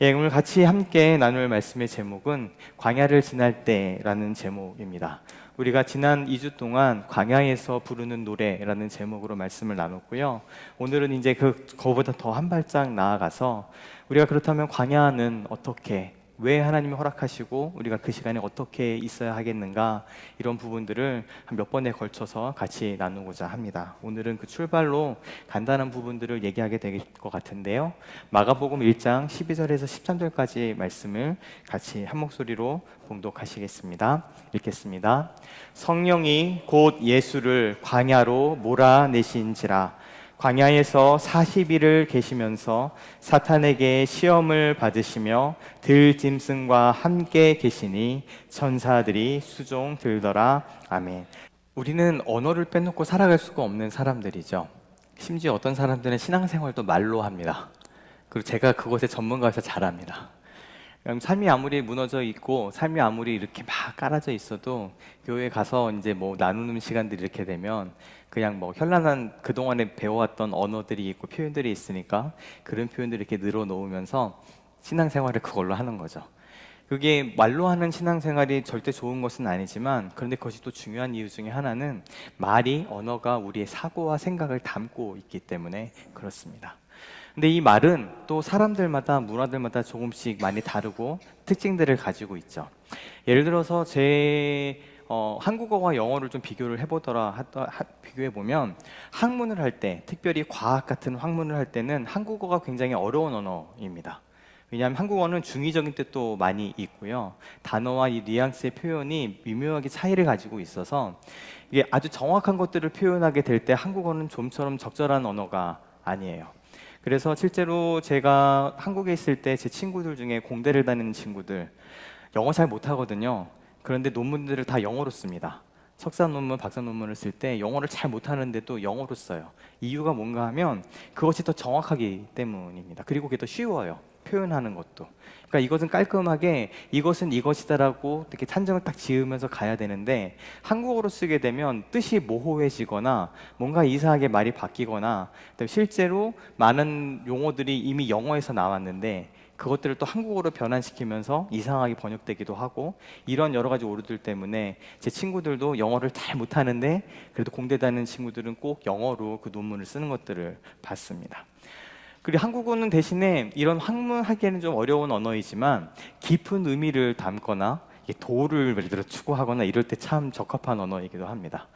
오늘 같이 함께 나눌 말씀의 제목은 광야를 지날 때라는 제목입니다. 우리가 지난 2주 동안 광야에서 부르는 노래라는 제목으로 말씀을 나눴고요. 오늘은 이제 그거보다 더 한 발짝 나아가서 우리가 그렇다면 광야는 어떻게, 왜 하나님이 허락하시고 우리가 그 시간에 어떻게 있어야 하겠는가, 이런 부분들을 한 몇 번에 걸쳐서 같이 나누고자 합니다. 오늘은 그 출발로 간단한 부분들을 얘기하게 될 것 같은데요. 마가복음 1장 12절에서 13절까지 말씀을 같이 한 목소리로 봉독하시겠습니다. 읽겠습니다. 성령이 곧 예수를 광야로 몰아내신지라. 광야에서 40일을 계시면서 사탄에게 시험을 받으시며 들짐승과 함께 계시니 천사들이 수종 들더라. 아멘. 우리는 언어를 빼놓고 살아갈 수가 없는 사람들이죠. 심지어 어떤 사람들은 신앙생활도 말로 합니다. 그리고 제가 그것의 전문가여서 잘합니다. 삶이 아무리 무너져 있고 삶이 아무리 이렇게 막 깔아져 있어도 교회에 가서 이제 뭐 나누는 시간들이 이렇게 되면 그냥 뭐 현란한 그동안에 배워왔던 언어들이 있고 표현들이 있으니까 그런 표현들을 이렇게 늘어놓으면서 신앙생활을 그걸로 하는 거죠. 그게 말로 하는 신앙생활이 절대 좋은 것은 아니지만, 그런데 그것이 또 중요한 이유 중에 하나는 말이, 언어가 우리의 사고와 생각을 담고 있기 때문에 그렇습니다. 근데 이 말은 또 사람들마다, 문화들마다 조금씩 많이 다르고 특징들을 가지고 있죠. 예를 들어서 한국어와 영어를 좀 비교를 비교해보면 학문을 할 때, 특별히 과학 같은 학문을 할 때는 한국어가 굉장히 어려운 언어입니다. 왜냐하면 한국어는 중의적인 뜻도 많이 있고요. 단어와 이 뉘앙스의 표현이 미묘하게 차이를 가지고 있어서 이게 아주 정확한 것들을 표현하게 될 때 한국어는 좀처럼 적절한 언어가 아니에요. 그래서 실제로 제가 한국에 있을 때 제 친구들 중에 공대를 다니는 친구들 영어 잘 못하거든요. 그런데 논문들을 다 영어로 씁니다. 석사 논문, 박사 논문을 쓸 때 영어를 잘 못하는데도 영어로 써요. 이유가 뭔가 하면 그것이 더 정확하기 때문입니다. 그리고 그게 더 쉬워요. 표현하는 것도. 그러니까 이것은 깔끔하게 이것은 이것이다라고 이렇게 찬정을 딱 지으면서 가야 되는데, 한국어로 쓰게 되면 뜻이 모호해지거나 뭔가 이상하게 말이 바뀌거나, 실제로 많은 용어들이 이미 영어에서 나왔는데 그것들을 또 한국어로 변환시키면서 이상하게 번역되기도 하고, 이런 여러 가지 오류들 때문에 제 친구들도 영어를 잘 못하는데 그래도 공대 다니는 친구들은 꼭 영어로 그 논문을 쓰는 것들을 봤습니다. 그리고 한국어는 대신에 이런 학문하기에는 좀 어려운 언어이지만 깊은 의미를 담거나 도를 예를 들어 추구하거나 이럴 때 참 적합한 언어이기도 합니다.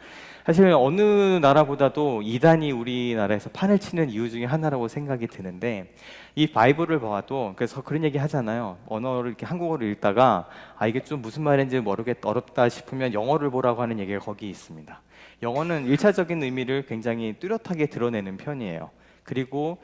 사실 어느 나라보다도 이단이 우리나라에서 판을 치는 이유 중에 하나라고 생각이 드는데, 이 바이블을 봐도 그래서 그런 얘기 하잖아요. 언어를 이렇게 한국어를 읽다가 이게 좀 무슨 말인지 모르겠다, 어렵다 싶으면 영어를 보라고 하는 얘기가 거기 있습니다. 영어는 1차적인 의미를 굉장히 뚜렷하게 드러내는 편이에요. 그리고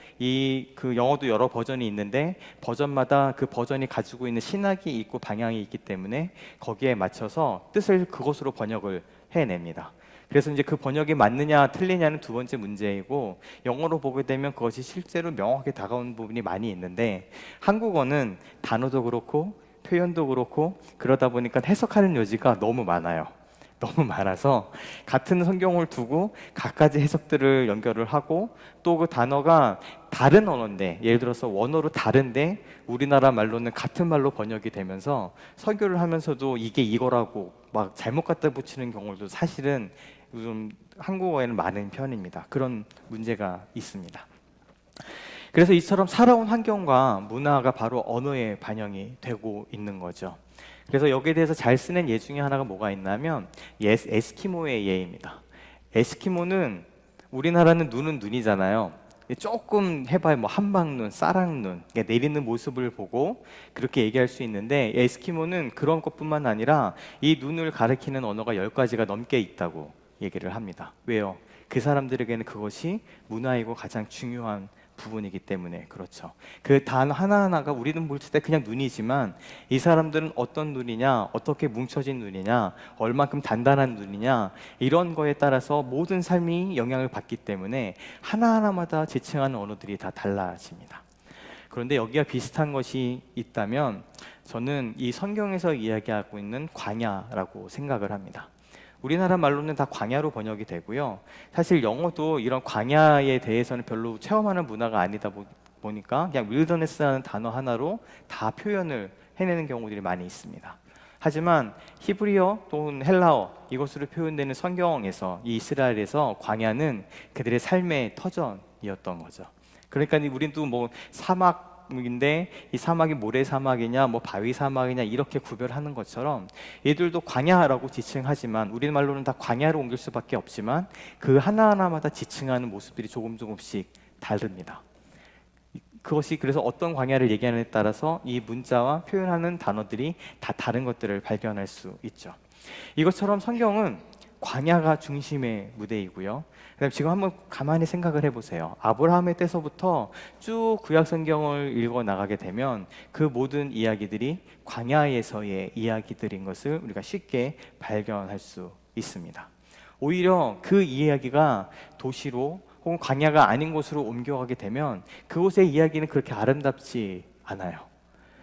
그 영어도 여러 버전이 있는데 버전마다 그 버전이 가지고 있는 신학이 있고 방향이 있기 때문에 거기에 맞춰서 뜻을 그것으로 번역을 해냅니다. 그래서 이제 그 번역이 맞느냐 틀리냐는 두 번째 문제이고, 영어로 보게 되면 그것이 실제로 명확하게 다가오는 부분이 많이 있는데, 한국어는 단어도 그렇고 표현도 그렇고 그러다 보니까 해석하는 여지가 너무 많아요. 너무 많아서 같은 성경을 두고 각가지 해석들을 연결을 하고, 또 그 단어가 다른 언어인데, 예를 들어서 원어로 다른데 우리나라 말로는 같은 말로 번역이 되면서 설교를 하면서도 이게 이거라고 막 잘못 갖다 붙이는 경우도 사실은 요즘 한국어에는 많은 편입니다. 그런 문제가 있습니다. 그래서 이처럼 살아온 환경과 문화가 바로 언어에 반영이 되고 있는 거죠. 그래서 여기에 대해서 잘 쓰는 예 중에 하나가 뭐가 있냐면 에스키모의 예입니다. 에스키모는, 우리나라는 눈은 눈이잖아요. 조금 해봐야 뭐 한방눈, 쌀랑눈, 내리는 모습을 보고 그렇게 얘기할 수 있는데, 에스키모는 그런 것뿐만 아니라 이 눈을 가리키는 언어가 10가지가 넘게 있다고 얘기를 합니다. 왜요? 그 사람들에게는 그것이 문화이고 가장 중요한 부분이기 때문에 그렇죠. 그 단 하나하나가 우리는 볼 때 그냥 눈이지만, 이 사람들은 어떤 눈이냐, 어떻게 뭉쳐진 눈이냐, 얼만큼 단단한 눈이냐, 이런 거에 따라서 모든 삶이 영향을 받기 때문에 하나하나마다 지칭하는 언어들이 다 달라집니다. 그런데 여기가 비슷한 것이 있다면 저는 이 성경에서 이야기하고 있는 광야라고 생각을 합니다. 우리나라 말로는 다 광야로 번역이 되고요. 사실 영어도 이런 광야에 대해서는 별로 체험하는 문화가 아니다 보니까 그냥 윌더네스라는 단어 하나로 다 표현을 해내는 경우들이 많이 있습니다. 하지만 히브리어 또는 헬라어 이것으로 표현되는 성경에서 이 이스라엘에서 광야는 그들의 삶의 터전이었던 거죠. 그러니까 우리도 뭐 사막인데 이 사막이 모래 사막이냐 뭐 바위 사막이냐 이렇게 구별하는 것처럼 얘들도 광야라고 지칭하지만 우리말로는 다 광야로 옮길 수밖에 없지만 그 하나하나마다 지칭하는 모습들이 조금씩 다릅니다. 그것이 그래서 어떤 광야를 얘기하느냐에 따라서 이 문자와 표현하는 단어들이 다 다른 것들을 발견할 수 있죠. 이것처럼 성경은 광야가 중심의 무대이고요. 그다음 지금 한번 가만히 생각을 해보세요. 아브라함의 때서부터 쭉 구약 성경을 읽어 나가게 되면 그 모든 이야기들이 광야에서의 이야기들인 것을 우리가 쉽게 발견할 수 있습니다. 오히려 그 이야기가 도시로 혹은 광야가 아닌 곳으로 옮겨가게 되면 그곳의 이야기는 그렇게 아름답지 않아요.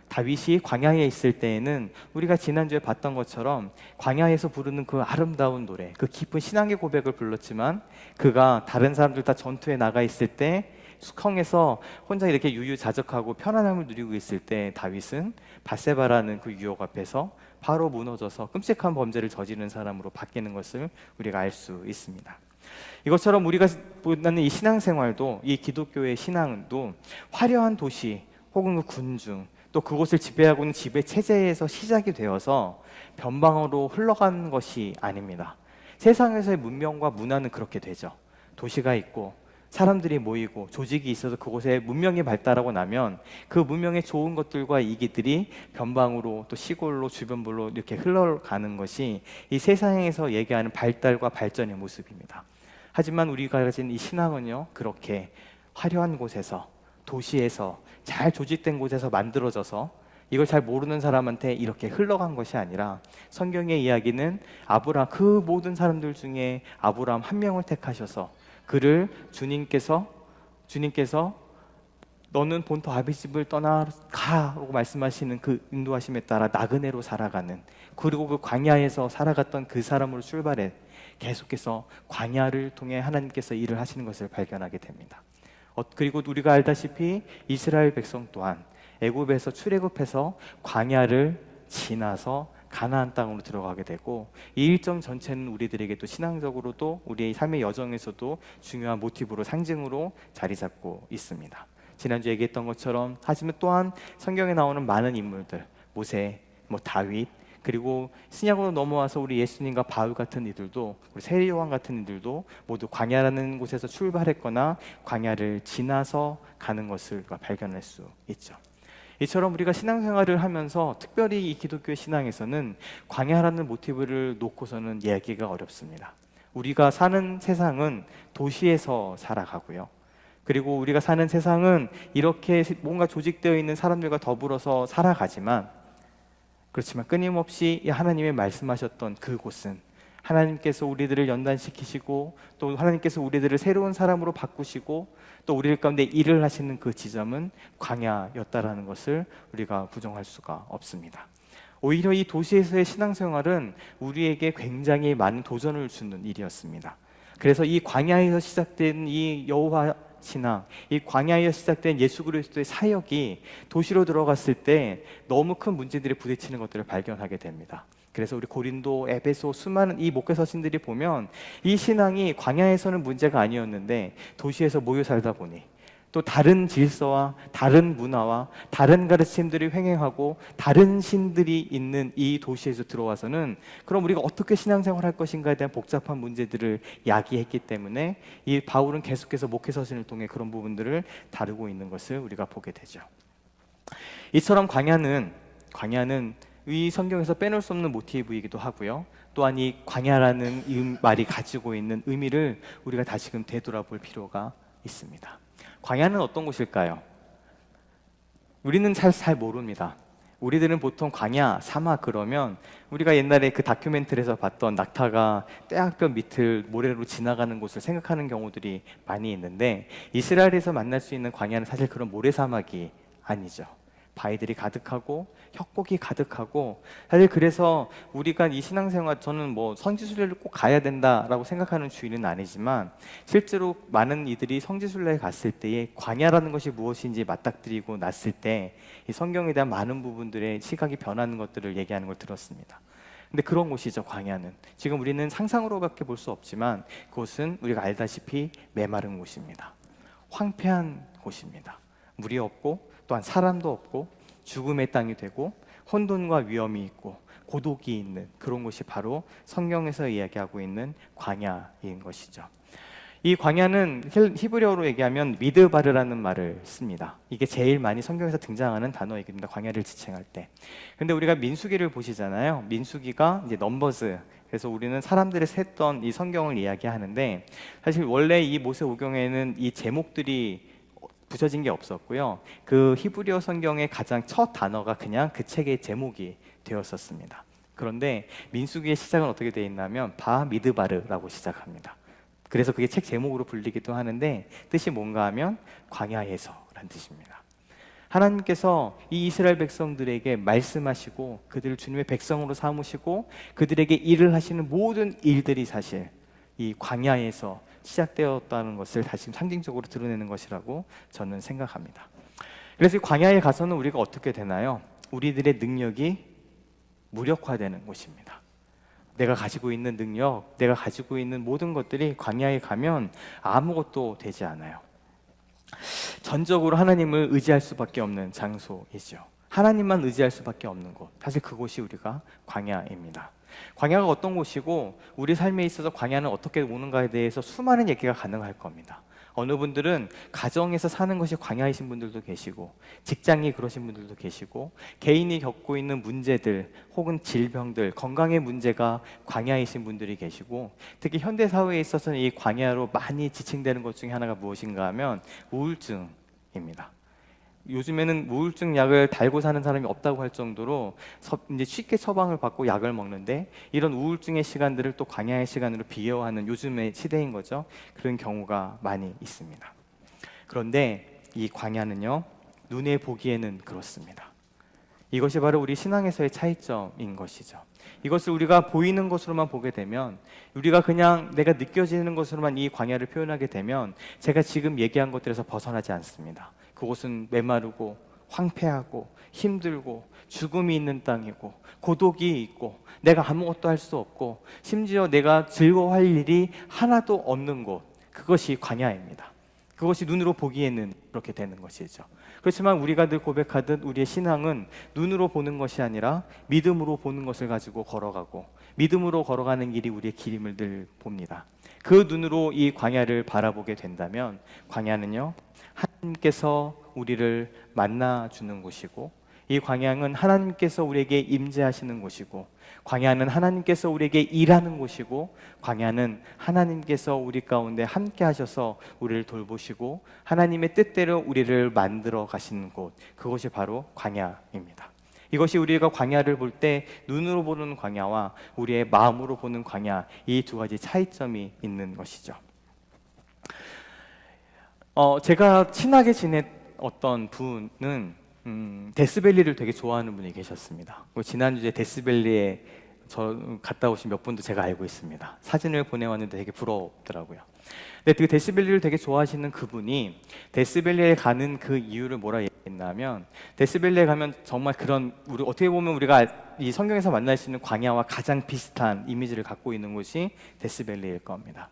다윗이 광야에 있을 때에는 우리가 지난주에 봤던 것처럼 광야에서 부르는 그 아름다운 노래, 그 깊은 신앙의 고백을 불렀지만 그가 다른 사람들 다 전투에 나가 있을 때 숙성에서 혼자 이렇게 유유자적하고 편안함을 누리고 있을 때 다윗은 밧세바라는 그 유혹 앞에서 바로 무너져서 끔찍한 범죄를 저지른 사람으로 바뀌는 것을 우리가 알 수 있습니다. 이것처럼 우리가 보는 이 신앙생활도, 이 기독교의 신앙도 화려한 도시 혹은 그 군중 또 그곳을 지배하고 있는 지배 체제에서 시작이 되어서 변방으로 흘러간 것이 아닙니다. 세상에서의 문명과 문화는 그렇게 되죠. 도시가 있고 사람들이 모이고 조직이 있어서 그곳에 문명이 발달하고 나면 그 문명의 좋은 것들과 이기들이 변방으로 또 시골로 주변부로 이렇게 흘러가는 것이 이 세상에서 얘기하는 발달과 발전의 모습입니다. 하지만 우리가 가진 이 신앙은요, 그렇게 화려한 곳에서, 도시에서, 잘 조직된 곳에서 만들어져서 이걸 잘 모르는 사람한테 이렇게 흘러간 것이 아니라 성경의 이야기는 그 모든 사람들 중에 아브라함 한 명을 택하셔서 그를 주님께서 너는 본토 아비 집을 떠나가라고 말씀하시는 그 인도하심에 따라 나그네로 살아가는, 그리고 그 광야에서 살아갔던 그 사람으로 출발해 계속해서 광야를 통해 하나님께서 일을 하시는 것을 발견하게 됩니다. 그리고 우리가 알다시피 이스라엘 백성 또한 애굽에서 출애굽해서 광야를 지나서 가나안 땅으로 들어가게 되고 이 일정 전체는 우리들에게도 신앙적으로도 우리의 삶의 여정에서도 중요한 모티브로, 상징으로 자리 잡고 있습니다. 지난주에 얘기했던 것처럼 하지만 또한 성경에 나오는 많은 인물들, 모세, 다윗, 그리고 신약으로 넘어와서 우리 예수님과 바울 같은 이들도, 우리 세례요한 같은 이들도 모두 광야라는 곳에서 출발했거나 광야를 지나서 가는 것을 발견할 수 있죠. 이처럼 우리가 신앙생활을 하면서 특별히 이 기독교의 신앙에서는 광야라는 모티브를 놓고서는 이야기가 어렵습니다. 우리가 사는 세상은 도시에서 살아가고요. 그리고 우리가 사는 세상은 이렇게 뭔가 조직되어 있는 사람들과 더불어서 살아가지만, 그렇지만 끊임없이 하나님의 말씀하셨던 그곳은 하나님께서 우리들을 연단시키시고 또 하나님께서 우리들을 새로운 사람으로 바꾸시고 또 우리들 가운데 일을 하시는 그 지점은 광야였다라는 것을 우리가 부정할 수가 없습니다. 오히려 이 도시에서의 신앙생활은 우리에게 굉장히 많은 도전을 주는 일이었습니다. 그래서 이 광야에서 시작된 이 여호와 신앙, 이 광야에서 시작된 예수 그리스도의 사역이 도시로 들어갔을 때 너무 큰 문제들이 부딪히는 것들을 발견하게 됩니다. 그래서 우리 고린도, 에베소 수많은 이 목회 서신들이 보면 이 신앙이 광야에서는 문제가 아니었는데 도시에서 모여 살다 보니 또 다른 질서와 다른 문화와 다른 가르침들이 횡행하고 다른 신들이 있는 이 도시에서 들어와서는 그럼 우리가 어떻게 신앙생활할 것인가에 대한 복잡한 문제들을 야기했기 때문에 이 바울은 계속해서 목회 서신을 통해 그런 부분들을 다루고 있는 것을 우리가 보게 되죠. 이처럼 광야는 이 성경에서 빼놓을 수 없는 모티브이기도 하고요. 또한 이 광야라는 말이 가지고 있는 의미를 우리가 다시금 되돌아볼 필요가 있습니다. 광야는 어떤 곳일까요? 우리는 잘 모릅니다. 우리들은 보통 광야, 사막 그러면 우리가 옛날에 그 다큐멘터리에서 봤던 낙타가 떼약볕 밑을 모래로 지나가는 곳을 생각하는 경우들이 많이 있는데 이스라엘에서 만날 수 있는 광야는 사실 그런 모래사막이 아니죠. 바위들이 가득하고 협곡이 가득하고, 사실 그래서 우리가 이 신앙생활, 저는 뭐 성지순례를 꼭 가야 된다라고 생각하는 주의는 아니지만 실제로 많은 이들이 성지순례에 갔을 때에 광야라는 것이 무엇인지 맞닥뜨리고 났을 때 이 성경에 대한 많은 부분들의 시각이 변하는 것들을 얘기하는 걸 들었습니다. 근데 그런 곳이죠, 광야는. 지금 우리는 상상으로밖에 볼 수 없지만 그곳은 우리가 알다시피 메마른 곳입니다. 황폐한 곳입니다. 물이 없고 또한 사람도 없고 죽음의 땅이 되고 혼돈과 위험이 있고 고독이 있는 그런 곳이 바로 성경에서 이야기하고 있는 광야인 것이죠. 이 광야는 히브리어로 얘기하면 미드바르라는 말을 씁니다. 이게 제일 많이 성경에서 등장하는 단어이기입니다. 광야를 지칭할 때. 근데 우리가 민수기를 보시잖아요. 민수기가 이제 넘버즈, 그래서 우리는 사람들을 셌던 이 성경을 이야기하는데, 사실 원래 이 모세오경에는 이 제목들이 붙여진 게 없었고요. 그 히브리어 성경의 가장 첫 단어가 그냥 그 책의 제목이 되었었습니다. 그런데 민수기의 시작은 어떻게 되어 있냐면 바 미드바르라고 시작합니다. 그래서 그게 책 제목으로 불리기도 하는데 뜻이 뭔가 하면 광야에서라는 뜻입니다. 하나님께서 이 이스라엘 백성들에게 말씀하시고 그들을 주님의 백성으로 삼으시고 그들에게 일을 하시는 모든 일들이 사실 이 광야에서 시작되었다는 것을 다시 상징적으로 드러내는 것이라고 저는 생각합니다. 그래서 이 광야에 가서는 우리가 어떻게 되나요? 우리들의 능력이 무력화되는 곳입니다. 내가 가지고 있는 능력, 내가 가지고 있는 모든 것들이 광야에 가면 아무것도 되지 않아요. 전적으로 하나님을 의지할 수밖에 없는 장소이죠. 하나님만 의지할 수밖에 없는 곳, 사실 그곳이 우리가 광야입니다. 광야가 어떤 곳이고 우리 삶에 있어서 광야는 어떻게 오는가에 대해서 수많은 얘기가 가능할 겁니다. 어느 분들은 가정에서 사는 것이 광야이신 분들도 계시고, 직장이 그러신 분들도 계시고, 개인이 겪고 있는 문제들 혹은 질병들, 건강의 문제가 광야이신 분들이 계시고, 특히 현대 사회에 있어서는 이 광야로 많이 지칭되는 것 중에 하나가 무엇인가 하면 우울증입니다. 요즘에는 우울증 약을 달고 사는 사람이 없다고 할 정도로 이제 쉽게 처방을 받고 약을 먹는데, 이런 우울증의 시간들을 또 광야의 시간으로 비유하는 요즘의 시대인 거죠. 그런 경우가 많이 있습니다. 그런데 이 광야는요, 눈에 보기에는 그렇습니다. 이것이 바로 우리 신앙에서의 차이점인 것이죠. 이것을 우리가 보이는 것으로만 보게 되면, 우리가 그냥 내가 느껴지는 것으로만 이 광야를 표현하게 되면 제가 지금 얘기한 것들에서 벗어나지 않습니다. 그곳은 메마르고 황폐하고 힘들고 죽음이 있는 땅이고 고독이 있고 내가 아무것도 할 수 없고 심지어 내가 즐거워할 일이 하나도 없는 곳, 그것이 광야입니다. 그것이 눈으로 보기에는 그렇게 되는 것이죠. 그렇지만 우리가 늘 고백하듯 우리의 신앙은 눈으로 보는 것이 아니라 믿음으로 보는 것을 가지고 걸어가고, 믿음으로 걸어가는 길이 우리의 길임을 늘 봅니다. 그 눈으로 이 광야를 바라보게 된다면 광야는요, 하나님께서 우리를 만나주는 곳이고, 이 광야는 하나님께서 우리에게 임재하시는 곳이고, 광야는 하나님께서 우리에게 일하는 곳이고, 광야는 하나님께서 우리 가운데 함께 하셔서 우리를 돌보시고 하나님의 뜻대로 우리를 만들어 가시는 곳, 그것이 바로 광야입니다. 이것이 우리가 광야를 볼 때 눈으로 보는 광야와 우리의 마음으로 보는 광야, 이 두 가지 차이점이 있는 것이죠. 제가 친하게 지낸 어떤 분은 데스밸리를 되게 좋아하는 분이 계셨습니다. 지난주에 데스밸리에 갔다 오신 몇 분도 제가 알고 있습니다. 사진을 보내왔는데 되게 부럽더라고요. 근데 그 데스밸리를 되게 좋아하시는 그분이 데스밸리에 가는 그 이유를 뭐라 얘기했냐면, 데스밸리에 가면 정말 그런, 우리 어떻게 보면 우리가 이 성경에서 만날 수 있는 광야와 가장 비슷한 이미지를 갖고 있는 곳이 데스밸리일 겁니다.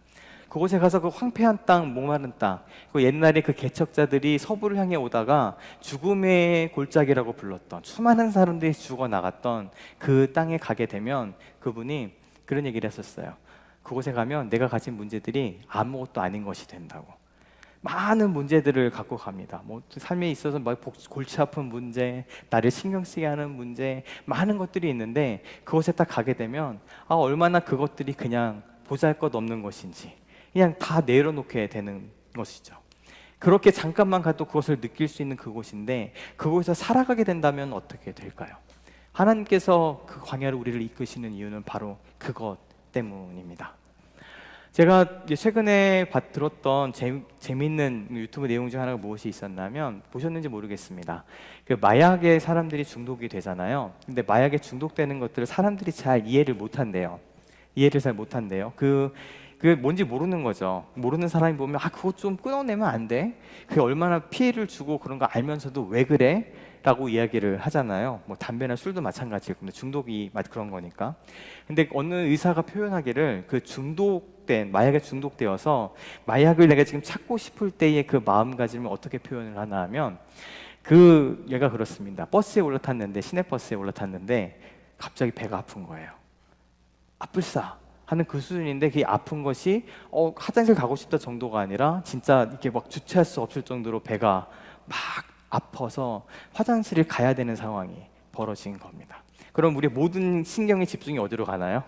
그곳에 가서 그 황폐한 땅, 목마른 땅, 그 옛날에 그 개척자들이 서부를 향해 오다가 죽음의 골짜기라고 불렀던, 수많은 사람들이 죽어 나갔던 그 땅에 가게 되면 그분이 그런 얘기를 했었어요. 그곳에 가면 내가 가진 문제들이 아무것도 아닌 것이 된다고. 많은 문제들을 갖고 갑니다. 뭐 삶에 있어서 막 골치 아픈 문제, 나를 신경 쓰게 하는 문제, 많은 것들이 있는데 그곳에 딱 가게 되면 얼마나 그것들이 그냥 보잘것없는 것인지 그냥 다 내려놓게 되는 것이죠. 그렇게 잠깐만 가도 그것을 느낄 수 있는 그곳인데, 그곳에서 살아가게 된다면 어떻게 될까요? 하나님께서 그 광야를 우리를 이끄시는 이유는 바로 그것 때문입니다. 제가 이제 최근에 들었던 재밌는 유튜브 내용 중 하나가 무엇이 있었냐면, 보셨는지 모르겠습니다. 그 마약에 사람들이 중독이 되잖아요. 근데 마약에 중독되는 것들을 사람들이 잘 이해를 못한대요. 이해를 잘 못한대요. 그게 뭔지 모르는 거죠. 모르는 사람이 보면 그거 좀 끊어내면 안 돼? 그게 얼마나 피해를 주고 그런 거 알면서도 왜 그래? 라고 이야기를 하잖아요. 뭐 담배나 술도 마찬가지고, 근데 중독이 그런 거니까. 근데 어느 의사가 표현하기를 마약에 중독되어서 마약을 내가 지금 찾고 싶을 때의 그 마음가짐을 어떻게 표현을 하나 하면, 얘가 그렇습니다. 버스에 올라탔는데, 시내버스에 올라탔는데 갑자기 배가 아픈 거예요. 아플싸 하는 그 수준인데, 그게 아픈 것이 화장실 가고 싶다 정도가 아니라 진짜 이렇게 막 주체할 수 없을 정도로 배가 막 아파서 화장실을 가야 되는 상황이 벌어진 겁니다. 그럼 우리 모든 신경의 집중이 어디로 가나요?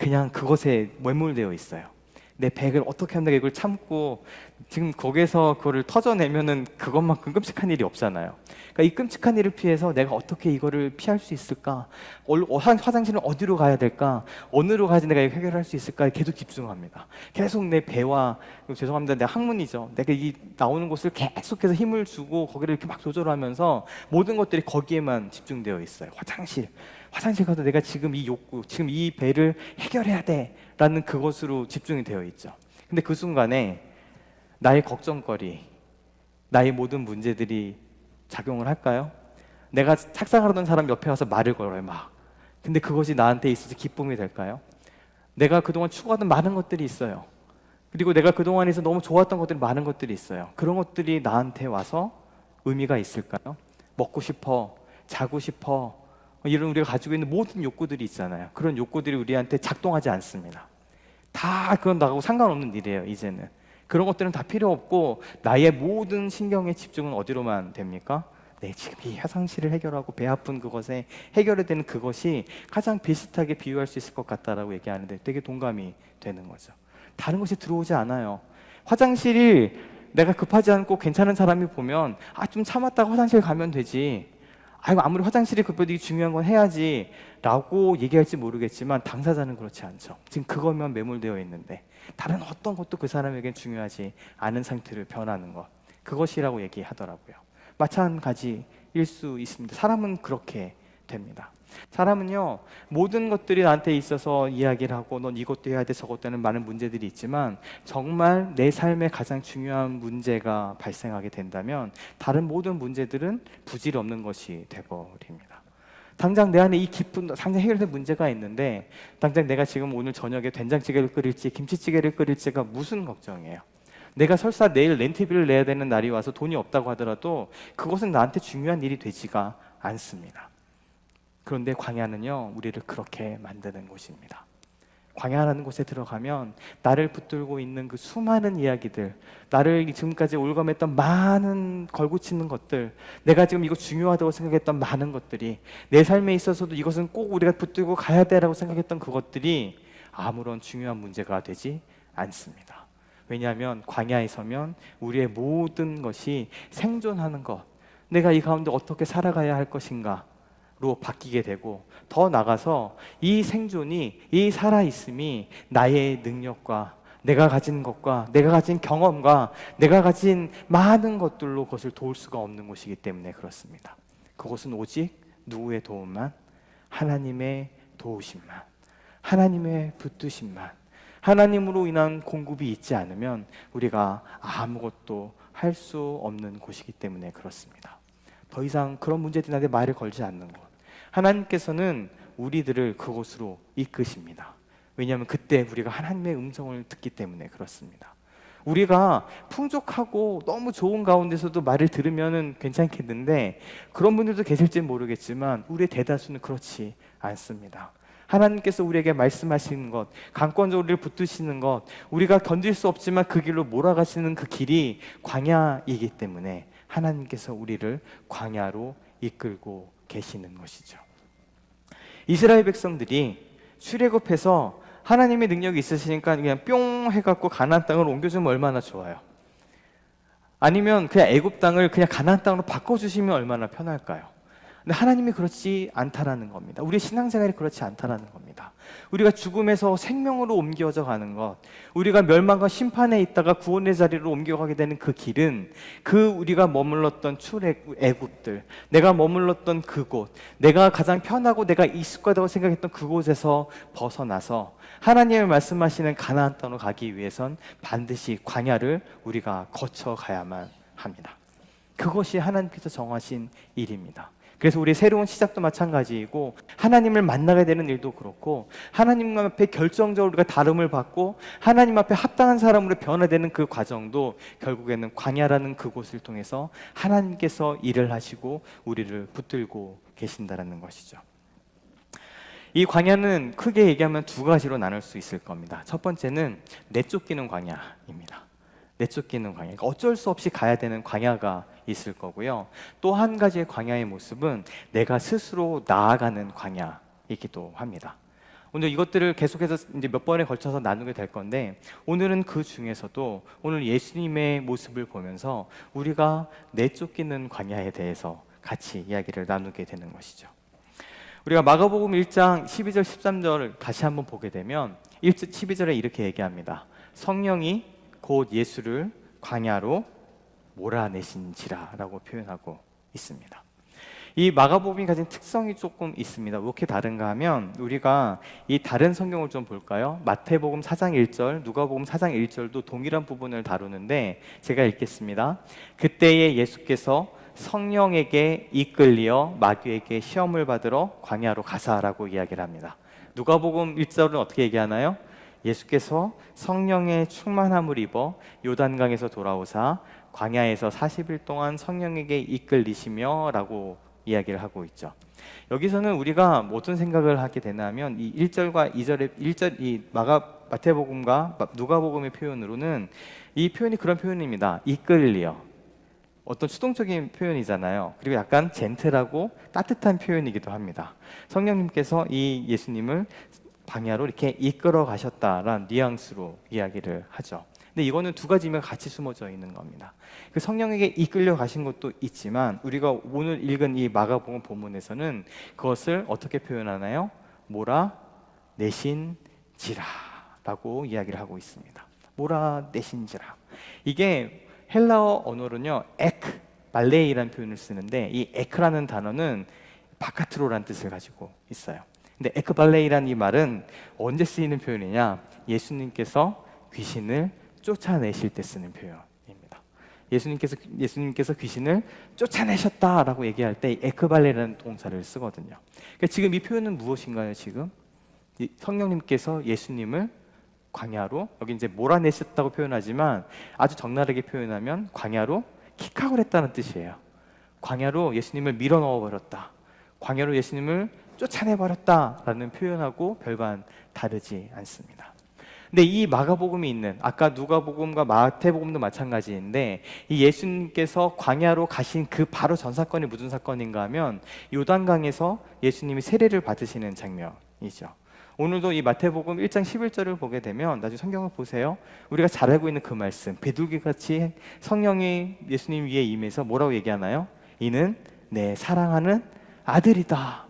그냥 그것에 매몰되어 있어요. 내 배를 어떻게 하면 이걸 참고, 지금 거기에서 그거를 터져내면은 그것만큼 끔찍한 일이 없잖아요. 그러니까 이 끔찍한 일을 피해서 내가 어떻게 이거를 피할 수 있을까? 화장실은 어디로 가야 될까? 어느로 가야지 내가 이거 해결할 수 있을까? 계속 집중합니다. 계속 내 배와, 죄송합니다, 내 학문이죠. 내가 이 나오는 곳을 계속해서 힘을 주고 거기를 이렇게 막 조절하면서 모든 것들이 거기에만 집중되어 있어요. 화장실 가도 내가 지금 이 욕구, 지금 이 배를 해결해야 돼라는 그것으로 집중이 되어 있죠. 근데 그 순간에 나의 걱정거리, 나의 모든 문제들이 작용을 할까요? 내가 착상하던 사람 옆에 와서 말을 걸어요, 막. 근데 그것이 나한테 있어서 기쁨이 될까요? 내가 그동안 추구하던 많은 것들이 있어요. 그리고 내가 그동안에서 너무 좋았던 것들이 많은 것들이 있어요. 그런 것들이 나한테 와서 의미가 있을까요? 먹고 싶어, 자고 싶어, 이런 우리가 가지고 있는 모든 욕구들이 있잖아요. 그런 욕구들이 우리한테 작동하지 않습니다. 다 그건 나하고 상관없는 일이에요, 이제는. 그런 것들은 다 필요 없고, 나의 모든 신경의 집중은 어디로만 됩니까? 지금 이 화장실을 해결하고 배 아픈 그것에 해결해야 되는 그것이 가장 비슷하게 비유할 수 있을 것 같다라고 얘기하는데 되게 동감이 되는 거죠. 다른 것이 들어오지 않아요. 화장실이 내가 급하지 않고 괜찮은 사람이 보면 좀 참았다가 화장실 가면 되지, 아무리 화장실이 급해도 이게 중요한 건 해야지 라고 얘기할지 모르겠지만, 당사자는 그렇지 않죠. 지금 그것만 매몰되어 있는데 다른 어떤 것도 그 사람에겐 중요하지 않은 상태로 변하는 것, 그것이라고 얘기하더라고요. 마찬가지일 수 있습니다. 사람은 그렇게 됩니다. 사람은요, 모든 것들이 나한테 있어서 이야기를 하고 넌 이것도 해야 돼, 저것도 하는 많은 문제들이 있지만, 정말 내 삶에 가장 중요한 문제가 발생하게 된다면 다른 모든 문제들은 부질 없는 것이 되어버립니다. 당장 내 안에 당장 해결될 문제가 있는데, 당장 내가 지금 오늘 저녁에 된장찌개를 끓일지 김치찌개를 끓일지가 무슨 걱정이에요? 내가 설사 내일 렌트비를 내야 되는 날이 와서 돈이 없다고 하더라도 그것은 나한테 중요한 일이 되지가 않습니다. 그런데 광야는요, 우리를 그렇게 만드는 곳입니다. 광야라는 곳에 들어가면 나를 붙들고 있는 그 수많은 이야기들, 나를 지금까지 올감했던 많은 걸고치는 것들, 내가 지금 이거 중요하다고 생각했던 많은 것들이, 내 삶에 있어서도 이것은 꼭 우리가 붙들고 가야 돼라고 생각했던 그것들이 아무런 중요한 문제가 되지 않습니다. 왜냐하면 광야에 서면 우리의 모든 것이 생존하는 것, 내가 이 가운데 어떻게 살아가야 할 것인가 로 바뀌게 되고, 더 나아가서 이 생존이, 이 살아있음이 나의 능력과 내가 가진 것과 내가 가진 경험과 내가 가진 많은 것들로 그것을 도울 수가 없는 곳이기 때문에 그렇습니다. 그것은 오직 누구의 도움만? 하나님의 도우심만, 하나님의 붙드심만, 하나님으로 인한 공급이 있지 않으면 우리가 아무것도 할 수 없는 곳이기 때문에 그렇습니다. 더 이상 그런 문제들이 나한테 말을 걸지 않는 것, 하나님께서는 우리들을 그곳으로 이끄십니다. 왜냐하면 그때 우리가 하나님의 음성을 듣기 때문에 그렇습니다. 우리가 풍족하고 너무 좋은 가운데서도 말을 들으면 괜찮겠는데, 그런 분들도 계실지는 모르겠지만 우리의 대다수는 그렇지 않습니다. 하나님께서 우리에게 말씀하시는 것, 강권적으로 우리를 붙드시는 것, 우리가 견딜 수 없지만 그 길로 몰아가시는 그 길이 광야이기 때문에 하나님께서 우리를 광야로 이끌고 계시는 것이죠. 이스라엘 백성들이 출애굽해서 하나님의 능력이 있으시니까 그냥 뿅 해갖고 가나안 땅을 옮겨주면 얼마나 좋아요. 아니면 그냥 애굽 땅을 그냥 가나안 땅으로 바꿔주시면 얼마나 편할까요? 근데 하나님이 그렇지 않다라는 겁니다. 우리의 신앙생활이 그렇지 않다라는 겁니다. 우리가 죽음에서 생명으로 옮겨져 가는 것, 우리가 멸망과 심판에 있다가 구원의 자리로 옮겨가게 되는 그 길은 그 우리가 머물렀던 출애굽들, 내가 머물렀던 그곳, 내가 가장 편하고 내가 익숙하다고 생각했던 그곳에서 벗어나서 하나님의 말씀하시는 가나안 땅으로 가기 위해선 반드시 광야를 우리가 거쳐가야만 합니다. 그것이 하나님께서 정하신 일입니다. 그래서 우리의 새로운 시작도 마찬가지이고, 하나님을 만나게 되는 일도 그렇고, 하나님 앞에 결정적으로 우리가 다름을 받고 하나님 앞에 합당한 사람으로 변화되는 그 과정도 결국에는 광야라는 그곳을 통해서 하나님께서 일을 하시고 우리를 붙들고 계신다라는 것이죠. 이 광야는 크게 얘기하면 두 가지로 나눌 수 있을 겁니다. 첫 번째는 내쫓기는 광야입니다. 내쫓기는 광야, 그러니까 어쩔 수 없이 가야 되는 광야가 있을 거고요. 또 한 가지의 광야의 모습은 내가 스스로 나아가는 광야이기도 합니다. 오늘 이것들을 계속해서 이제 몇 번에 걸쳐서 나누게 될 건데, 오늘은 그 중에서도 오늘 예수님의 모습을 보면서 우리가 내쫓기는 광야에 대해서 같이 이야기를 나누게 되는 것이죠. 우리가 마가복음 1장 12절 13절을 다시 한번 보게 되면 12절에 이렇게 얘기합니다. 성령이 곧 예수를 광야로 몰아내신지라 라고 표현하고 있습니다. 이 마가복음이 가진 특성이 조금 있습니다. 왜 이렇게 다른가 하면, 우리가 이 다른 성경을 좀 볼까요? 마태복음 4장 1절, 누가복음 4장 1절도 동일한 부분을 다루는데 제가 읽겠습니다. 그때에 예수께서 성령에게 이끌리어 마귀에게 시험을 받으러 광야로 가사라고 이야기를 합니다. 누가복음 1절은 어떻게 얘기하나요? 예수께서 성령의 충만함을 입어 요단강에서 돌아오사 광야에서 40일 동안 성령에게 이끌리시며 라고 이야기를 하고 있죠. 여기서는 우리가 어떤 생각을 하게 되냐면, 이 1절과 2절의 1절, 이 마태복음과 누가복음의 표현으로는 이 표현이 그런 표현입니다. 이끌리어, 어떤 수동적인 표현이잖아요. 그리고 약간 젠틀하고 따뜻한 표현이기도 합니다. 성령님께서 이 예수님을 광야로 이렇게 이끌어 가셨다라는 뉘앙스로 이야기를 하죠. 근데 이거는 두 가지 의미가 같이 숨어져 있는 겁니다. 그 성령에게 이끌려 가신 것도 있지만, 우리가 오늘 읽은 이 마가복음 본문에서는 그것을 어떻게 표현하나요? 몰아내신지라라고 이야기를 하고 있습니다. 몰아내신지라. 이게 헬라어 언어로는요, 에크, 발레이라는 표현을 쓰는데, 이 에크라는 단어는 바카트로라는 뜻을 가지고 있어요. 근데 에크발레이라는 이 말은 언제 쓰이는 표현이냐? 예수님께서 귀신을 쫓아내실 때 쓰는 표현입니다. 예수님께서 귀신을 쫓아내셨다라고 얘기할 때 에크발레이라는 동사를 쓰거든요. 그러니까 지금 이 표현은 무엇인가요? 지금 성령님께서 예수님을 광야로, 여기 이제 몰아내셨다고 표현하지만 아주 적나라하게 표현하면 광야로 킥하고 했다는 뜻이에요. 광야로 예수님을 밀어 넣어 버렸다. 광야로 예수님을 쫓아내버렸다라는 표현하고 별반 다르지 않습니다. 근데 이 마가복음이 있는, 아까 누가복음과 마태복음도 마찬가지인데, 이 예수님께서 광야로 가신 그 바로 전 사건이 무슨 사건인가 하면 요단강에서 예수님이 세례를 받으시는 장면이죠. 오늘도 이 마태복음 1장 11절을 보게 되면, 나중에 성경을 보세요. 우리가 잘 알고 있는 그 말씀, 비둘기같이 성령이 예수님 위에 임해서 뭐라고 얘기하나요? 이는 내 사랑하는 아들이다.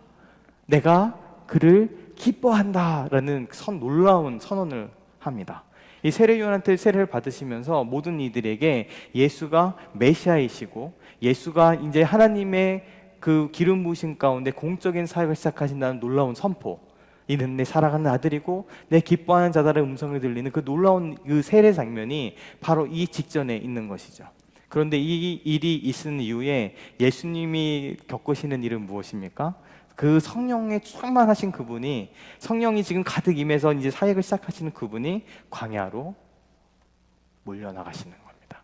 내가 그를 기뻐한다라는 놀라운 선언을 합니다. 이 세례요한한테 세례를 받으시면서 모든 이들에게 예수가 메시아이시고, 예수가 이제 하나님의 그 기름 부으신 가운데 공적인 사역을 시작하신다는 놀라운 선포, 이는 내 사랑하는 아들이고 내 기뻐하는 자들의 음성을 들리는 그 놀라운 그 세례 장면이 바로 이 직전에 있는 것이죠. 그런데 이 일이 있은 이후에 예수님이 겪으시는 일은 무엇입니까? 그 성령에 충만하신 그분이, 성령이 지금 가득 임해서 이제 사역을 시작하시는 그분이 광야로 몰려나가시는 겁니다.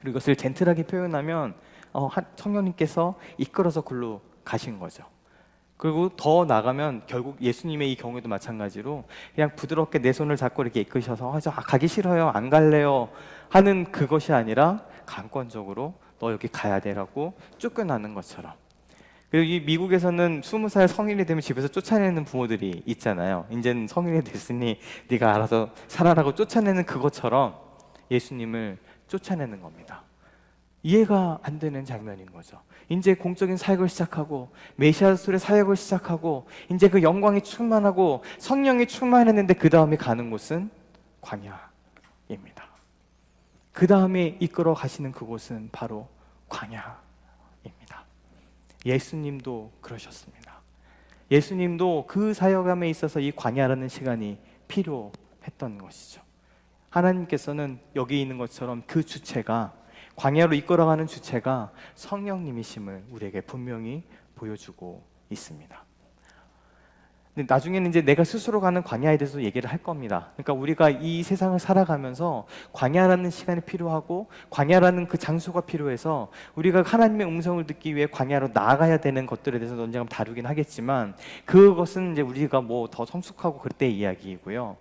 그리고 이것을 젠틀하게 표현하면 성령님께서 이끌어서 글로 가신 거죠. 그리고 더 나가면 결국 예수님의 이 경우에도 마찬가지로 그냥 부드럽게 내 손을 잡고 이렇게 이끄셔서 가기 싫어요, 안 갈래요 하는 그것이 아니라 강권적으로 너 여기 가야 되라고 쫓겨나는 것처럼. 그리고 이 미국에서는 20살 성인이 되면 집에서 쫓아내는 부모들이 있잖아요. 이제는 성인이 됐으니 네가 알아서 살아라고 쫓아내는 그것처럼 예수님을 쫓아내는 겁니다. 이해가 안 되는 장면인 거죠. 이제 공적인 사역을 시작하고 메시아로서의 사역을 시작하고 이제 그 영광이 충만하고 성령이 충만했는데 그 다음에 가는 곳은 광야입니다. 그 다음에 이끌어 가시는 그곳은 바로 광야입니다. 예수님도 그러셨습니다. 예수님도 그 사역함에 있어서 이 광야라는 시간이 필요했던 것이죠. 하나님께서는 여기 있는 것처럼 그 주체가, 광야로 이끌어가는 주체가 성령님이심을 우리에게 분명히 보여주고 있습니다. 근데 나중에는 이제 내가 스스로 가는 광야에 대해서 얘기를 할 겁니다. 그러니까 우리가 이 세상을 살아가면서 광야라는 시간이 필요하고 광야라는 그 장소가 필요해서 우리가 하나님의 음성을 듣기 위해 광야로 나아가야 되는 것들에 대해서 언젠가 다루긴 하겠지만, 그것은 이제 우리가 뭐 더 성숙하고 그때 이야기이고요.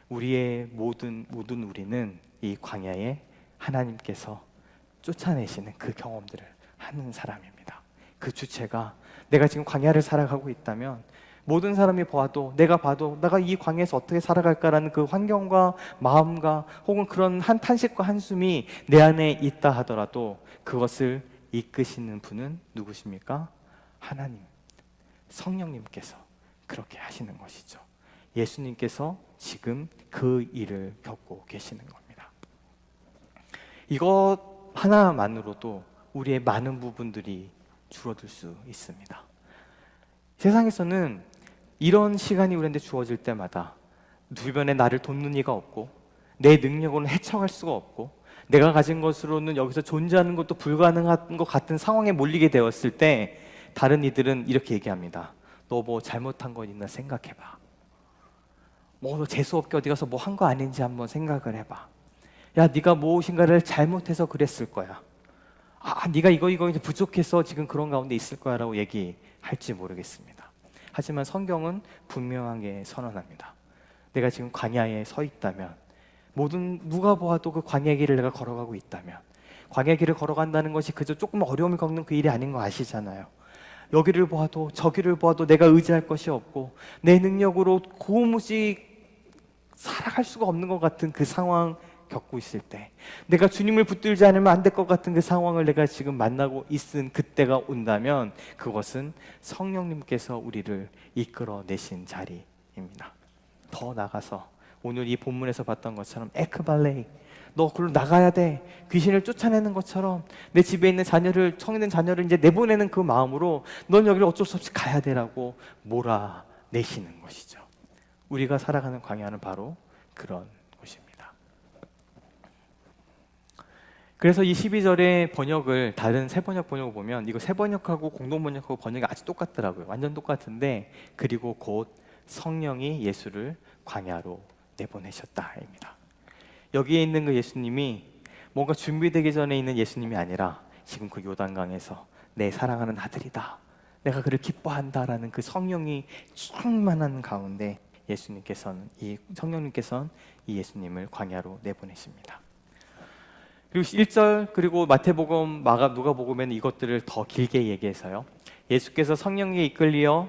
우리의 모든 우리는 이 광야에 하나님께서 쫓아내시는 그 경험들을 하는 사람입니다. 그 주체가, 내가 지금 광야를 살아가고 있다면 모든 사람이 봐도, 내가 봐도 내가 이 광야에서 어떻게 살아갈까라는 그 환경과 마음과 혹은 그런 한 탄식과 한숨이 내 안에 있다 하더라도 그것을 이끄시는 분은 누구십니까? 하나님, 성령님께서 그렇게 하시는 것이죠. 예수님께서 지금 그 일을 겪고 계시는 겁니다. 이것 하나만으로도 우리의 많은 부분들이 줄어들 수 있습니다. 세상에서는 이런 시간이 우리한테 주어질 때마다 주변에 나를 돕는 이가 없고 내 능력으로는 헤쳐갈 수가 없고 내가 가진 것으로는 여기서 존재하는 것도 불가능한 것 같은 상황에 몰리게 되었을 때, 다른 이들은 이렇게 얘기합니다. 너 뭐 잘못한 거 있나 생각해봐. 뭐 너 재수없게 어디 가서 뭐 한 거 아닌지 한번 생각을 해봐. 야, 네가 무엇인가를 잘못해서 그랬을 거야. 네가 이거 이제 부족해서 지금 그런 가운데 있을 거야 라고 얘기할지 모르겠습니다. 하지만 성경은 분명하게 선언합니다. 내가 지금 광야에 서 있다면, 누가 보아도 그 광야 길을 내가 걸어가고 있다면, 광야 길을 걸어간다는 것이 그저 조금 어려움을 겪는 그 일이 아닌 거 아시잖아요. 여기를 보아도 저기를 보아도 내가 의지할 것이 없고 내 능력으로 도무지 살아갈 수가 없는 것 같은 그 상황 겪고 있을 때, 내가 주님을 붙들지 않으면 안 될 것 같은 그 상황을 내가 지금 만나고 있은 그때가 온다면, 그것은 성령님께서 우리를 이끌어내신 자리입니다. 더 나가서 오늘 이 본문에서 봤던 것처럼 에크발레이, 너 그걸로 나가야 돼, 귀신을 쫓아내는 것처럼 내 집에 있는 성있는 자녀를 이제 내보내는 그 마음으로 넌 여기를 어쩔 수 없이 가야 되라고 몰아내시는 것이죠. 우리가 살아가는 광야는 바로 그런 곳입니다. 그래서 이 12절의 번역을, 다른 새번역을 보면 이거 새번역하고 공동번역하고 번역이 아주 똑같더라고요. 완전 똑같은데, 그리고 곧 성령이 예수를 광야로 내보내셨다입니다. 여기에 있는 그 예수님이 뭔가 준비되기 전에 있는 예수님이 아니라 지금 그 요단강에서 내 사랑하는 아들이다, 내가 그를 기뻐한다라는 그 성령이 충만한 가운데 성령님께서는 이 예수님을 광야로 내보내십니다. 그리고 1절, 그리고 마태복음, 누가복음에는 이것들을 더 길게 얘기해서요, 예수께서 성령에 이끌려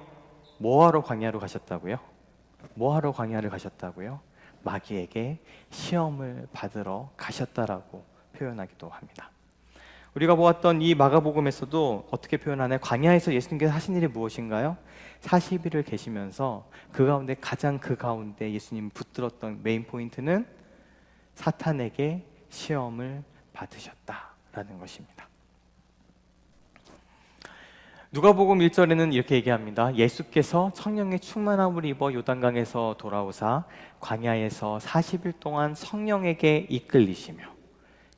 뭐하러 광야로 가셨다고요? 뭐하러 광야를 가셨다고요? 마귀에게 시험을 받으러 가셨다라고 표현하기도 합니다. 우리가 보았던 이 마가복음에서도 어떻게 표현하나요? 광야에서 예수님께서 하신 일이 무엇인가요? 40일을 계시면서 그 가운데 예수님 붙들었던 메인 포인트는 사탄에게 시험을 받으셨다라는 것입니다. 누가복음 1절에는 이렇게 얘기합니다. 예수께서 성령의 충만함을 입어 요단강에서 돌아오사 광야에서 40일 동안 성령에게 이끌리시며,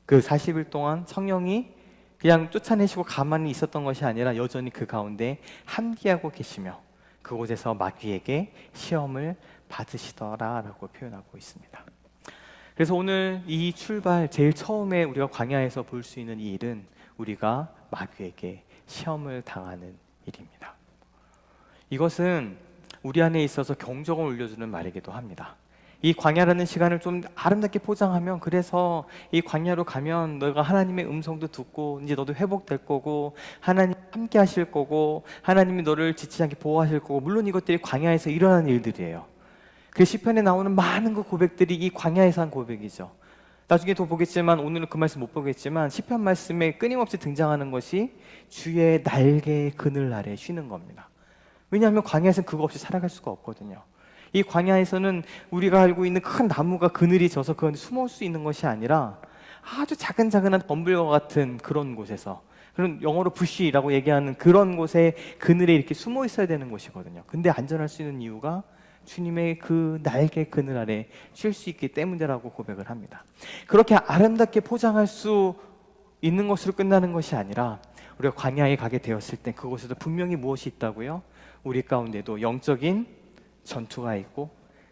그 40일 동안 성령이 그냥 쫓아내시고 가만히 있었던 것이 아니라 여전히 그 가운데 함께하고 계시며 그곳에서 마귀에게 시험을 받으시더라라고 표현하고 있습니다. 그래서 오늘 이 출발, 제일 처음에 우리가 광야에서 볼 수 있는 이 일은 우리가 마귀에게 시험을 당하는 일입니다. 이것은 우리 안에 있어서 경종을 울려주는 말이기도 합니다. 이 광야라는 시간을 좀 아름답게 포장하면, 그래서 이 광야로 가면 너가 하나님의 음성도 듣고 이제 너도 회복될 거고 하나님 함께 하실 거고 하나님이 너를 지치지 않게 보호하실 거고, 물론 이것들이 광야에서 일어나는 일들이에요. 그 시편에 나오는 많은 그 고백들이 이 광야에서 한 고백이죠. 나중에 더 보겠지만, 오늘은 그 말씀 못 보겠지만 시편 말씀에 끊임없이 등장하는 것이 주의 날개 그늘 아래 쉬는 겁니다. 왜냐하면 광야에서는 그거 없이 살아갈 수가 없거든요. 이 광야에서는 우리가 알고 있는 큰 나무가 그늘이 져서 그 안에 숨을 수 있는 것이 아니라 아주 자근자근한 범블과 같은 그런 곳에서, 그런 영어로 부시라고 얘기하는 그런 곳에 그늘에 이렇게 숨어 있어야 되는 곳이거든요. 근데 안전할 수 있는 이유가 주님의 그 날개 그늘 아래 쉴 수 있기 때문이라고 고백을 합니다. 그렇게 아름답게 포장할 수 있는 것으로 끝나는 것이 아니라, 우리가 광야에 가게 되었을 때 그곳에도 분명히 무엇이 있다고요? 우리 가운데도 영적인 전투가 있고,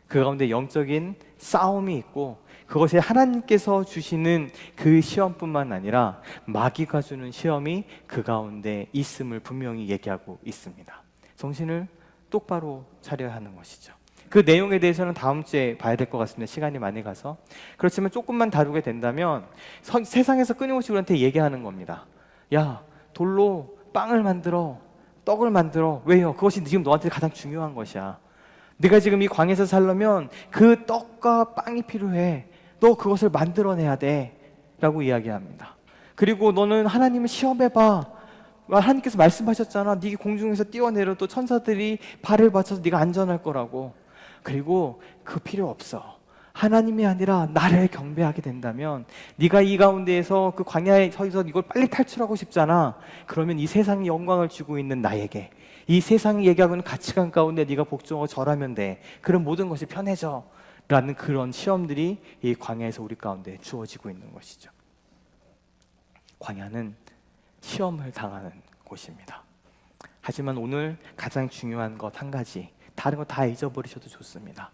그 가운데 영적인 싸움이 있고, 그것에 하나님께서 주시는 그 시험뿐만 아니라 마귀가 주는 시험이 그 가운데 있음을 분명히 얘기하고 있습니다. 정신을 똑바로 차려야 하는 것이죠. 그 내용에 대해서는 다음 주에 봐야 될 것 같습니다. 시간이 많이 가서. 그렇지만 조금만 다루게 된다면, 세상에서 끊임없이 우리한테 얘기하는 겁니다. 야, 돌로 빵을 만들어, 떡을 만들어. 왜요? 그것이 지금 너한테 가장 중요한 것이야. 네가 지금 이 광야에서 살려면 그 떡과 빵이 필요해. 너 그것을 만들어내야 돼 라고 이야기합니다. 그리고 너는 하나님을 시험해봐. 하나님께서 말씀하셨잖아. 네가 공중에서 뛰어내려도 천사들이 발을 받쳐서 네가 안전할 거라고. 그리고 그 필요 없어. 하나님이 아니라 나를 경배하게 된다면, 네가 이 가운데에서 그 광야에 서서 이걸 빨리 탈출하고 싶잖아. 그러면 이 세상의 영광을 주고 있는 나에게, 이 세상이 얘기하고 있는 가치관 가운데 네가 복종하고 절하면 돼. 그럼 모든 것이 편해져 라는 그런 시험들이 이 광야에서 우리 가운데 주어지고 있는 것이죠. 광야는 시험을 당하는 곳입니다. 하지만 오늘 가장 중요한 것 한 가지, 다른 거 다 잊어버리셔도 좋습니다.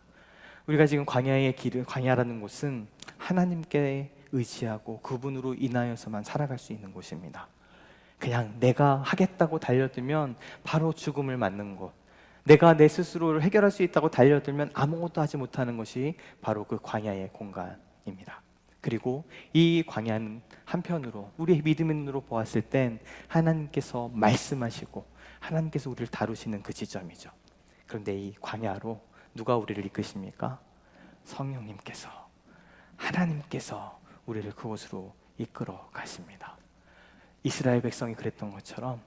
우리가 지금 광야의 길을, 광야라는 곳은 하나님께 의지하고 그분으로 인하여서만 살아갈 수 있는 곳입니다. 그냥 내가 하겠다고 달려들면 바로 죽음을 맞는 곳, 내가 내 스스로를 해결할 수 있다고 달려들면 아무것도 하지 못하는 것이 바로 그 광야의 공간입니다. 그리고 이 광야는 한편으로 우리의 믿음의 눈으로 보았을 땐 하나님께서 말씀하시고 하나님께서 우리를 다루시는 그 지점이죠. 그런데 이 광야로 누가 우리를 이끄십니까? 성령님께서, 하나님께서 우리를 그곳으로 이끌어 가십니다. 이스라엘 백성이 그랬던 것처럼,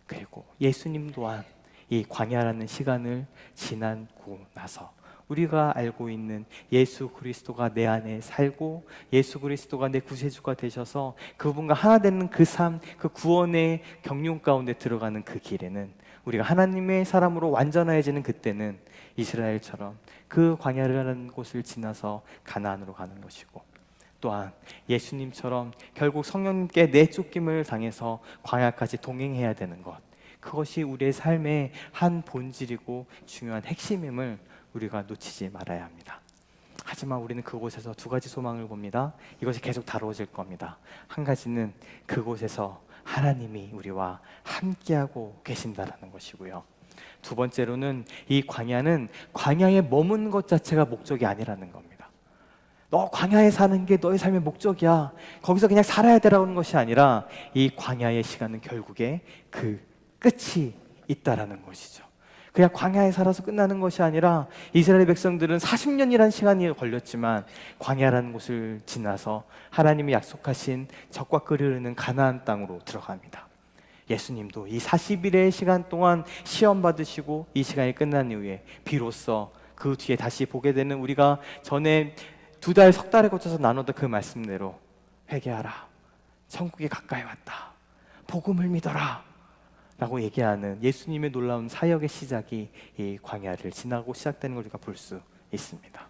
그리고 예수님 또한 이 광야라는 시간을 지나고 나서 우리가 알고 있는 예수 그리스도가 내 안에 살고 예수 그리스도가 내 구세주가 되셔서 그분과 하나 되는 그 삶, 그 구원의 경륜 가운데 들어가는 그 길에는, 우리가 하나님의 사람으로 완전해지는 그때는 이스라엘처럼 그 광야라는 곳을 지나서 가나안으로 가는 것이고, 또한 예수님처럼 결국 성령님께 내쫓김을 당해서 광야까지 동행해야 되는 것, 그것이 우리의 삶의 한 본질이고 중요한 핵심임을 우리가 놓치지 말아야 합니다. 하지만 우리는 그곳에서 두 가지 소망을 봅니다. 이것이 계속 다루어질 겁니다. 한 가지는 그곳에서 하나님이 우리와 함께하고 계신다라는 것이고요. 두 번째로는 이 광야는 광야에 머문 것 자체가 목적이 아니라는 겁니다. 너 광야에 사는 게 너의 삶의 목적이야. 거기서 그냥 살아야 되라는 것이 아니라 이 광야의 시간은 결국에 그 끝이 있다라는 것이죠. 그냥 광야에 살아서 끝나는 것이 아니라 이스라엘 백성들은 40년이라는 시간이 걸렸지만 광야라는 곳을 지나서 하나님이 약속하신 적과 꿀이 흐르는 가나안 땅으로 들어갑니다. 예수님도 이 40일의 시간 동안 시험 받으시고 이 시간이 끝난 이후에 비로소 그 뒤에 다시 보게 되는, 우리가 전에 2달, 3달에 거쳐서 나누던 그 말씀대로 회개하라, 천국이 가까이 왔다, 복음을 믿어라 라고 얘기하는 예수님의 놀라운 사역의 시작이 이 광야를 지나고 시작되는 걸 우리가 볼 수 있습니다.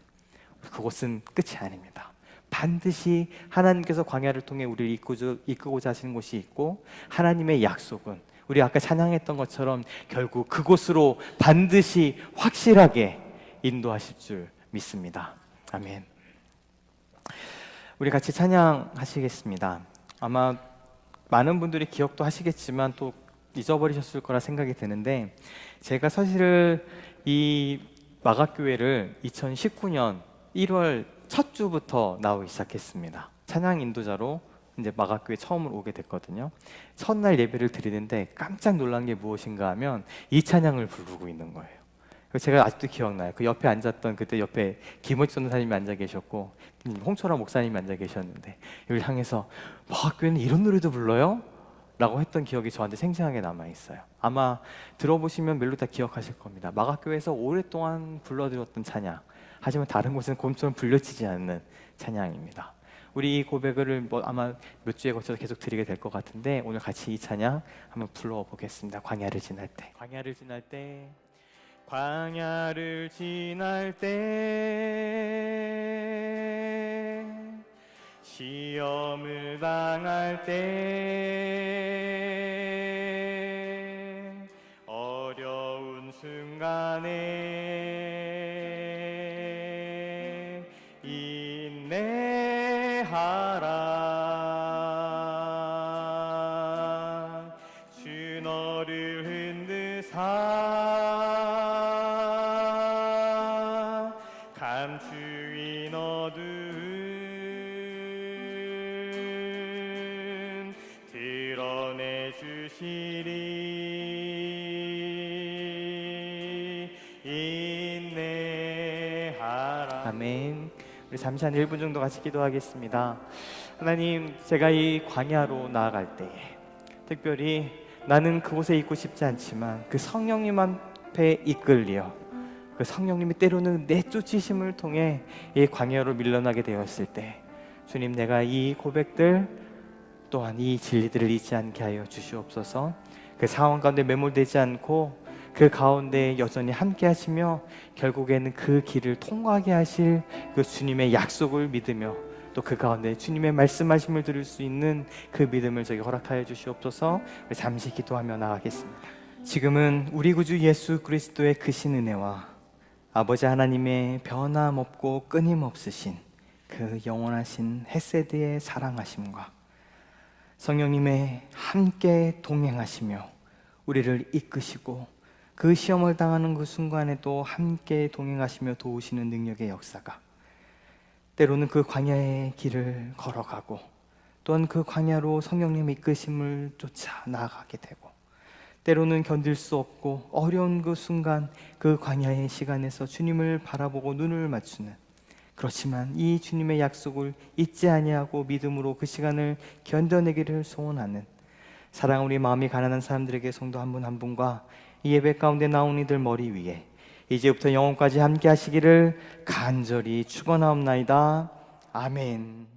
그것은 끝이 아닙니다. 반드시 하나님께서 광야를 통해 우리를 이끌고자 하시는 곳이 있고, 하나님의 약속은 우리 아까 찬양했던 것처럼 결국 그곳으로 반드시 확실하게 인도하실 줄 믿습니다. 아멘. 우리 같이 찬양하시겠습니다. 아마 많은 분들이 기억도 하시겠지만 또 잊어버리셨을 거라 생각이 드는데, 제가 사실은 이 마각교회를 2019년 1월 첫 주부터 나오기 시작했습니다. 찬양 인도자로 이제 마각교회 처음으로 오게 됐거든요. 첫날 예배를 드리는데 깜짝 놀란 게 무엇인가 하면 이 찬양을 부르고 있는 거예요. 제가 아직도 기억나요. 그 옆에 앉았던 그때 옆에 김호지 전도사님이 앉아 계셨고 홍철아 목사님이 앉아 계셨는데 여기 향해서 마가교회는 이런 노래도 불러요? 라고 했던 기억이 저한테 생생하게 남아있어요. 아마 들어보시면 멜로디 다 기억하실 겁니다. 마가교회에서 오랫동안 불러드렸던 찬양, 하지만 다른 곳에는 곰처럼 불려지지 않는 찬양입니다. 우리 이 고백을 아마 몇 주에 걸쳐서 계속 드리게 될 것 같은데 오늘 같이 이 찬양 한번 불러보겠습니다. 광야를 지날 때, 광야를 지날 때, 광야를 지날 때, 시험을 당할 때, 어려운 순간에 인내하라. 주 너를 흔드사 감추인 어두운 드러내 주시리. 인내하라. 아멘. 우리 잠시 한 1분 정도 같이 기도하겠습니다. 하나님, 제가 이 광야로 나아갈 때에 특별히 나는 그곳에 있고 싶지 않지만 그 성령님 앞에 이끌려 그 성령님이 때로는 내쫓으심을 통해 이 광야로 밀려나게 되었을 때 주님, 내가 이 고백들 또한 이 진리들을 잊지 않게 하여 주시옵소서. 그 상황 가운데 매몰되지 않고 그 가운데 여전히 함께 하시며 결국에는 그 길을 통과하게 하실 그 주님의 약속을 믿으며 또 그 가운데 주님의 말씀하심을 들을 수 있는 그 믿음을 저에게 허락하여 주시옵소서. 잠시 기도하며 나가겠습니다. 지금은 우리 구주 예수 그리스도의 크신 은혜와 아버지 하나님의 변함없고 끊임없으신 그 영원하신 헤세드의 사랑하심과 성령님의 함께 동행하시며 우리를 이끄시고 그 시험을 당하는 그 순간에도 함께 동행하시며 도우시는 능력의 역사가 때로는 그 광야의 길을 걸어가고 또한 그 광야로 성령님의 이끄심을 쫓아 나아가게 되고 때로는 견딜 수 없고 어려운 그 순간 그 광야의 시간에서 주님을 바라보고 눈을 맞추는, 그렇지만 이 주님의 약속을 잊지 아니하고 믿음으로 그 시간을 견뎌내기를 소원하는 사랑 우리 마음이 가난한 사람들에게 성도 한 분 한 분과 이 예배 가운데 나온 이들 머리 위에 이제부터 영원까지 함께 하시기를 간절히 축원하옵나이다. 아멘.